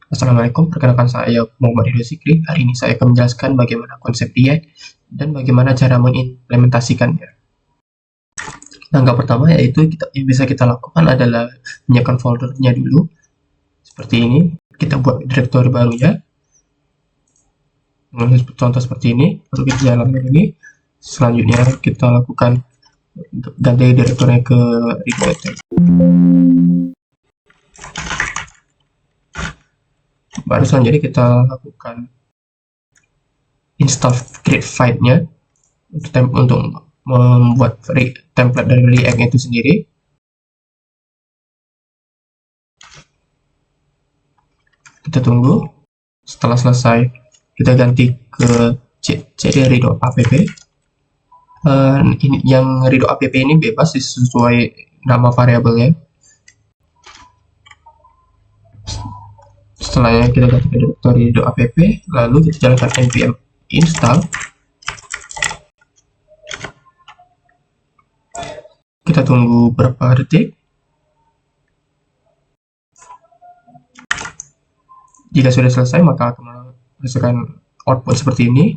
Assalamualaikum, perkenalkan saya Muhammad Ridho Zikri. Hari ini saya akan menjelaskan bagaimana konsep React dan bagaimana cara mengimplementasikannya. Langkah pertama yaitu yang bisa kita lakukan adalah menyiapkan foldernya dulu. Seperti ini, kita buat direktori barunya. Contoh seperti ini, lalu kita jalankan ini. Selanjutnya kita lakukan ganti direktorinya ke React. Baru selanjutnya kita lakukan install create file-nya untuk membuat template dari React itu sendiri. Kita tunggu. Setelah selesai, kita ganti ke cd.app. Yang redo.app ini bebas sesuai nama variabelnya. Setelahnya kita ganti ke directory redo.app, lalu kita jalankan npm install. Kita tunggu beberapa detik. Jika sudah selesai, maka akan menghasilkan output seperti ini.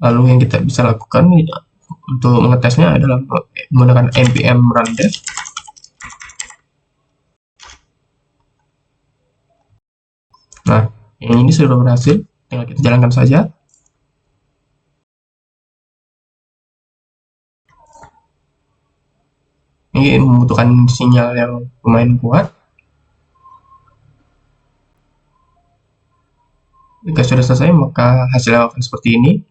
Lalu yang kita bisa lakukan untuk mengetesnya adalah menggunakan npm run dev. Nah, yang ini sudah berhasil, tinggal kita jalankan saja. Ini membutuhkan sinyal yang lumayan kuat. Jika sudah selesai, maka hasilnya akan seperti ini.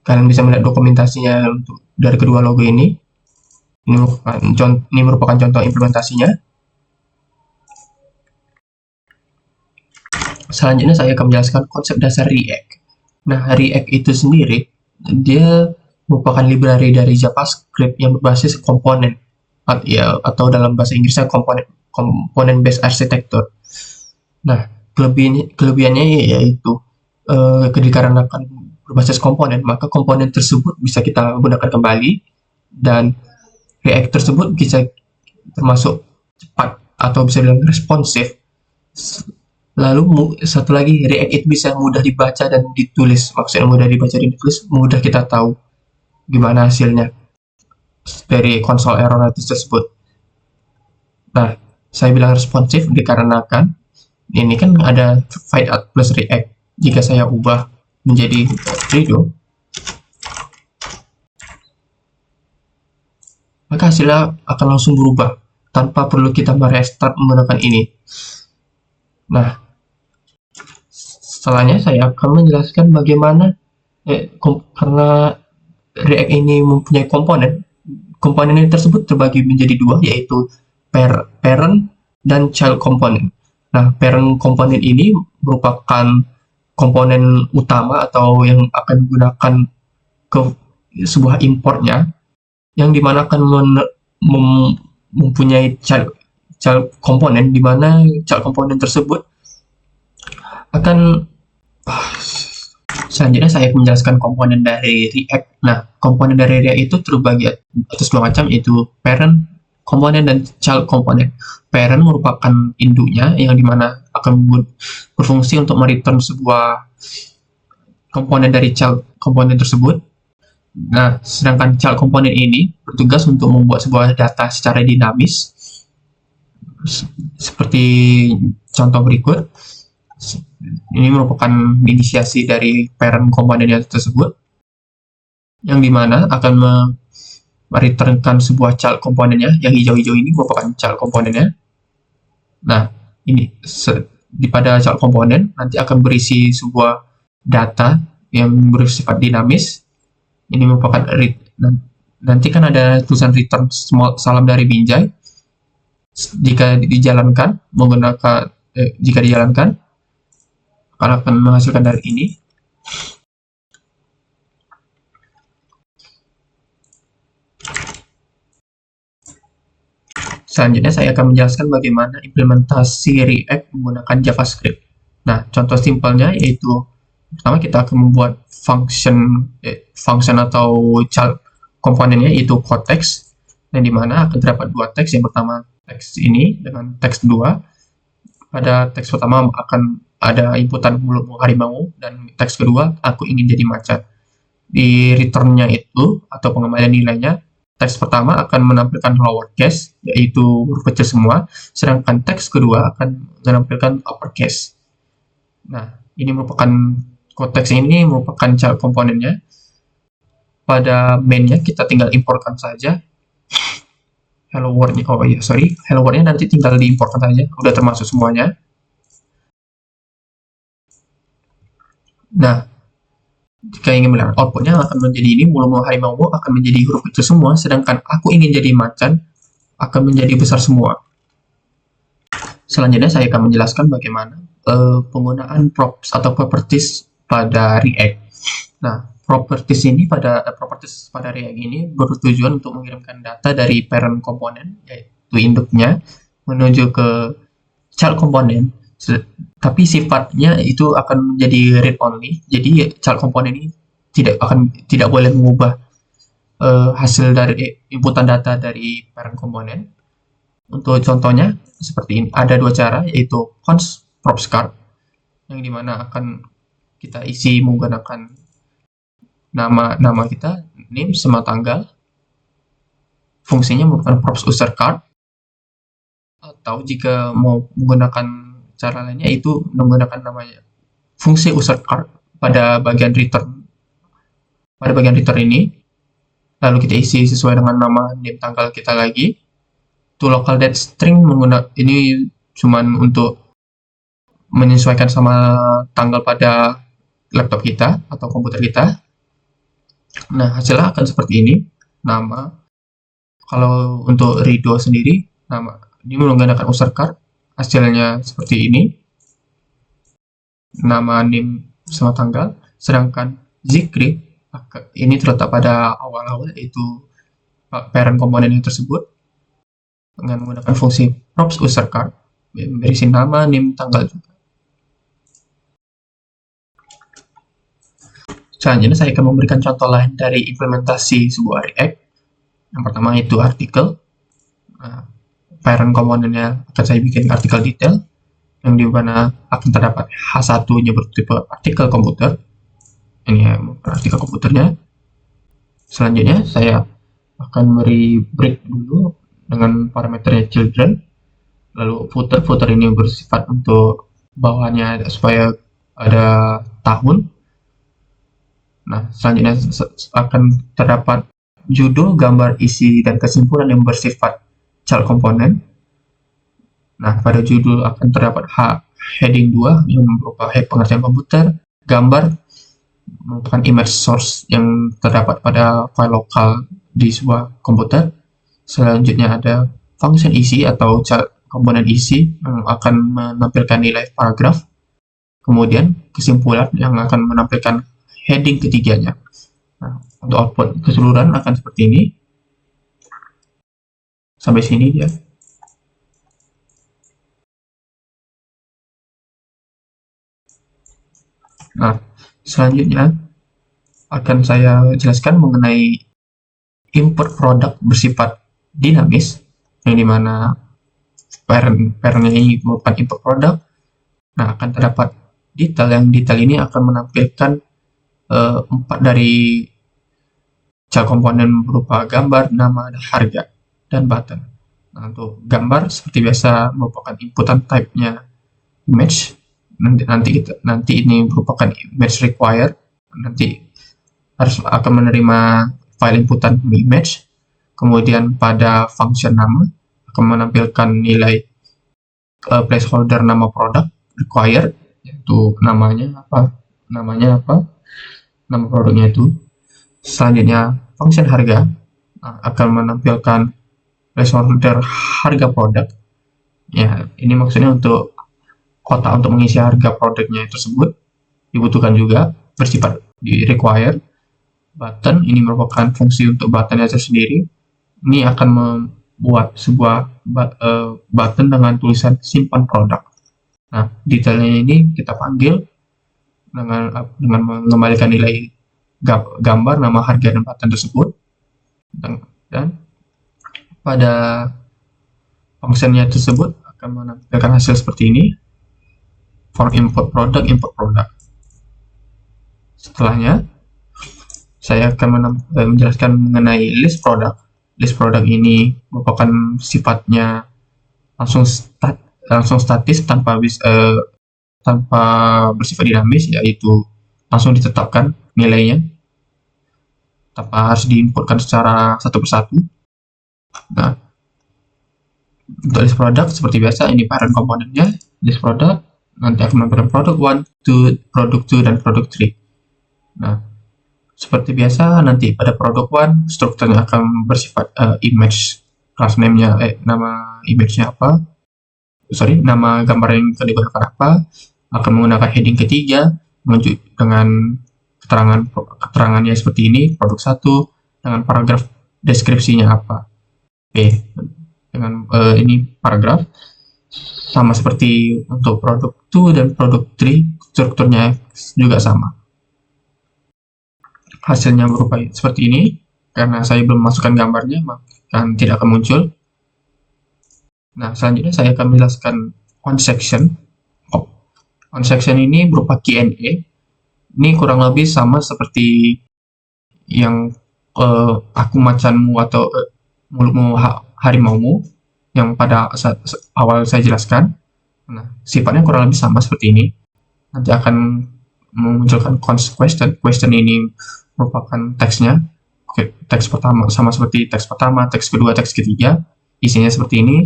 Kalian bisa melihat dokumentasinya dari kedua logo ini. Ini merupakan contoh implementasinya. Selanjutnya saya akan menjelaskan konsep dasar React. Nah, React itu sendiri, dia merupakan library dari JavaScript yang berbasis komponen, atau dalam bahasa Inggrisnya komponen based architecture. Nah, kelebihannya yaitu dikarenakan berbasis komponen, maka komponen tersebut bisa kita gunakan kembali, dan React tersebut bisa termasuk cepat atau bisa dibilang responsif. Lalu satu lagi, React itu bisa mudah dibaca dan ditulis. Maksudnya mudah dibaca dan ditulis, mudah kita tahu gimana hasilnya dari konsol error tersebut. Nah, saya bilang responsif dikarenakan ini kan ada find out plus React. Jika saya ubah menjadi redo, maka hasilnya akan langsung berubah tanpa perlu kita merestart menggunakan ini. Nah, setelahnya saya akan menjelaskan bagaimana karena React ini mempunyai komponen tersebut terbagi menjadi dua, yaitu parent dan child component. Nah, parent komponen ini merupakan komponen utama atau yang akan digunakan ke sebuah importnya, yang dimana akan mempunyai child komponen, dimana child komponen tersebut akan selanjutnya saya menjelaskan komponen dari React. Nah, komponen dari React itu terbagi atas dua macam, yaitu parent komponen dan child komponen. Parent merupakan induknya, yang dimana akan berfungsi untuk mereturn sebuah komponen dari child komponen tersebut. Nah, sedangkan child komponen ini bertugas untuk membuat sebuah data secara dinamis, seperti contoh berikut. Ini merupakan inisiasi dari parent komponennya tersebut, yang dimana akan mereturnkan sebuah child komponennya. Yang hijau-hijau ini merupakan child komponennya. Nah, ini pada child komponen nanti akan berisi sebuah data yang bersifat dinamis. Ini merupakan nanti kan ada tulisan return salam dari Binjai. Jika dijalankan akan menghasilkan dari ini. Selanjutnya saya akan menjelaskan bagaimana implementasi React menggunakan JavaScript. Nah, contoh simpelnya yaitu pertama kita akan membuat function atau child komponennya, yaitu konteks, yang dimana akan terdapat dua teks. Yang pertama teks ini dengan teks 2. pada teks pertama akan ada inputan mulutmu harimau, dan teks kedua aku ingin jadi macan. Di return-nya itu atau pengembalian nilainya, teks pertama akan menampilkan lowercase, yaitu huruf kecil semua, sedangkan teks kedua akan menampilkan uppercase. Nah, ini merupakan konteks ini merupakan child komponennya. Pada main-nya kita tinggal importkan saja hello world-nya. Oh iya, sorry, hello world-nya nanti tinggal diimportkan saja, udah termasuk semuanya. Nah, jika ingin melihat outputnya akan menjadi ini, mulu-mulu harimau akan menjadi huruf kecil semua, sedangkan aku ingin jadi macan akan menjadi besar semua. Selanjutnya saya akan menjelaskan bagaimana penggunaan props atau properties pada React. Nah, properties pada React ini bertujuan untuk mengirimkan data dari parent komponen, yaitu induknya, menuju ke child komponen, tapi sifatnya itu akan menjadi read only. Jadi child komponen ini tidak boleh mengubah hasil dari inputan data dari parent komponen. Untuk contohnya seperti ini, ada dua cara, yaitu const props card, yang dimana akan kita isi menggunakan nama kita, name sama tanggal. Fungsinya merupakan props user card, atau jika mau menggunakan cara lainnya itu menggunakan namanya fungsi user card pada bagian return. Pada bagian return ini, lalu kita isi sesuai dengan nama, name, tanggal kita lagi. To local date string ini cuman untuk menyesuaikan sama tanggal pada laptop kita atau komputer kita. Nah, hasilnya akan seperti ini. Nama, kalau untuk Rido sendiri, nama ini menggunakan user card, hasilnya seperti ini. Nama, name, sama tanggal. Sedangkan Zikri ini terletak pada awal-awal, yaitu parent komponen yang tersebut, dengan menggunakan fungsi props user card, berisi nama, name, tanggal juga. Selanjutnya saya akan memberikan contoh lain dari implementasi sebuah React. Yang pertama itu artikel. Nah, parent komponennya akan saya bikin artikel detail, yang dimana akan terdapat H1-nya bertipe artikel komputer. Ini ya, artikel komputernya. Selanjutnya saya akan beri break dulu dengan parameternya children. Lalu footer ini bersifat untuk bawahnya supaya ada tahun. Nah, selanjutnya akan terdapat judul, gambar, isi, dan kesimpulan yang bersifat child komponen. Nah, pada judul akan terdapat heading 2 yang berupa pengertian komputer, gambar merupakan image source yang terdapat pada file lokal di sebuah komputer. Selanjutnya ada function isi atau komponen isi yang akan menampilkan nilai paragraf. Kemudian kesimpulan yang akan menampilkan heading ketiganya. Nah, untuk output keseluruhan akan seperti ini. Sampai sini dia. Nah, selanjutnya akan saya jelaskan mengenai import produk bersifat dinamis, yang dimana parentnya ini merupakan import produk. Nah, akan terdapat detail, yang detail ini akan menampilkan 4 dari child komponen berupa gambar, nama, harga, dan button. Nah, untuk gambar seperti biasa merupakan inputan type-nya image. Nanti ini merupakan image required. Nanti akan menerima file inputan image. Kemudian pada function nama akan menampilkan nilai placeholder nama produk required, yaitu namanya apa, nama produknya itu. Selanjutnya function harga akan menampilkan placeholder harga produk. Ya, ini maksudnya untuk kotak untuk mengisi harga produknya tersebut dibutuhkan juga, bersifat required. Button ini merupakan fungsi untuk buttonnya tersendiri. Ini akan membuat sebuah button dengan tulisan simpan produk. Nah, detailnya ini kita panggil dengan mengembalikan nilai gambar, nama, harga, dan button tersebut. Dan pada fungsinya tersebut akan menampilkan hasil seperti ini. for import product. Setelahnya saya akan menjelaskan mengenai list product. List product ini merupakan sifatnya langsung statis tanpa bersifat dinamis, yaitu langsung ditetapkan nilainya tanpa harus diinputkan secara satu persatu. Nah, untuk list product seperti biasa, ini parent komponennya. List product nanti akan menampilkan product 1, product 2, dan product 3. Nah, seperti biasa nanti pada product 1 strukturnya akan bersifat image, class name-nya nama image-nya apa, nama gambar yang akan digunakan apa, akan menggunakan heading ketiga dengan keterangannya seperti ini, produk 1 dengan paragraf deskripsinya apa. Oke, dengan ini paragraf sama seperti untuk produk 2 dan produk 3, strukturnya juga sama. Hasilnya berupa seperti ini. Karena saya belum masukkan gambarnya, maka tidak akan muncul. Nah, selanjutnya saya akan menjelaskan on section. On section ini berupa Q&A. Ini kurang lebih sama seperti yang aku macanmu atau mulutmu harimaumu yang pada awal saya jelaskan. Nah, sifatnya kurang lebih sama seperti ini. Nanti akan memunculkan question ini merupakan teksnya. Oke, teks pertama sama seperti teks pertama, teks kedua, teks ketiga, isinya seperti ini.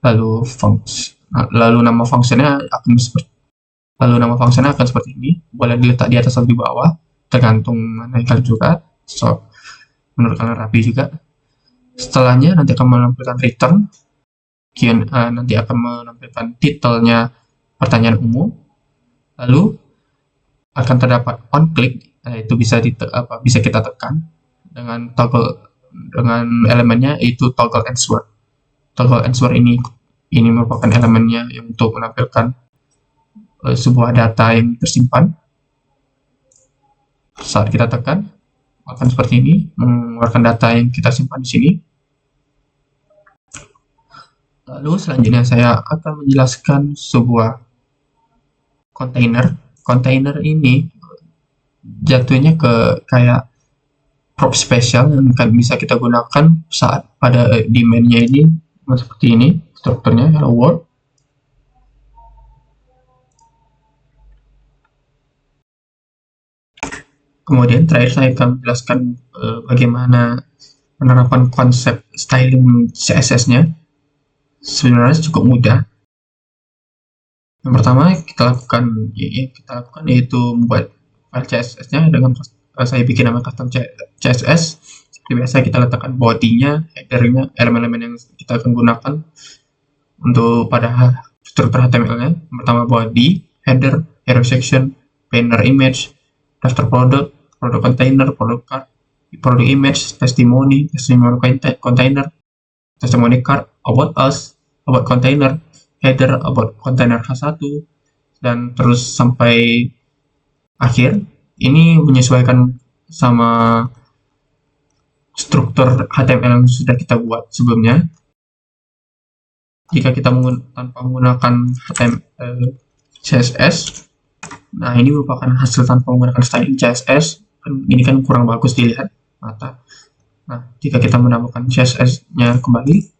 Lalu nama fungsinya akan seperti ini. Boleh diletak di atas atau di bawah, tergantung mana yang kalian suka. So, menurut kalian rapi juga. Setelahnya nanti akan menampilkan return. Nanti akan menampilkan titelnya pertanyaan umum. Lalu akan terdapat on click, itu bisa kita tekan dengan elemennya, yaitu toggle answer. Toggle answer ini merupakan elemennya yang untuk menampilkan sebuah data yang tersimpan. Saat kita tekan akan seperti ini, mengeluarkan data yang kita simpan di sini. Lalu selanjutnya saya akan menjelaskan sebuah container. Container ini jatuhnya ke kayak prop spesial yang bisa kita gunakan saat pada demand-nya ini seperti ini strukturnya, hello world. Kemudian terakhir saya akan menjelaskan bagaimana penerapan konsep styling CSS-nya. Sebenarnya cukup mudah. Yang pertama kita lakukan yaitu membuat file CSS-nya dengan saya bikin nama custom CSS. Seperti biasa kita letakkan body-nya, header-nya, elemen-elemen yang kita akan gunakan untuk pada struktur HTML-nya. Yang pertama body, header, hero section, banner image, daftar produk, produk container, produk card, produk image, testimoni container, testimoni card, about us, about container, header, about container H1, dan terus sampai akhir. Ini menyesuaikan sama struktur HTML yang sudah kita buat sebelumnya. Jika kita tanpa menggunakan CSS, nah ini merupakan hasil tanpa menggunakan styling CSS. Ini kan kurang bagus dilihat mata. Nah, jika kita menambahkan CSS-nya kembali,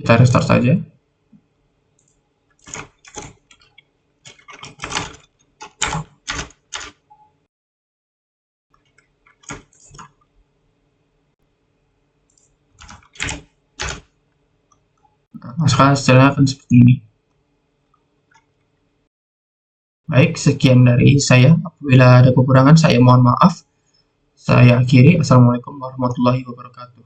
kita restart saja. Nah, sekarang hasilnya akan seperti ini. Baik, sekian dari saya. Apabila ada kekurangan, saya mohon maaf. Saya akhiri. Assalamualaikum warahmatullahi wabarakatuh.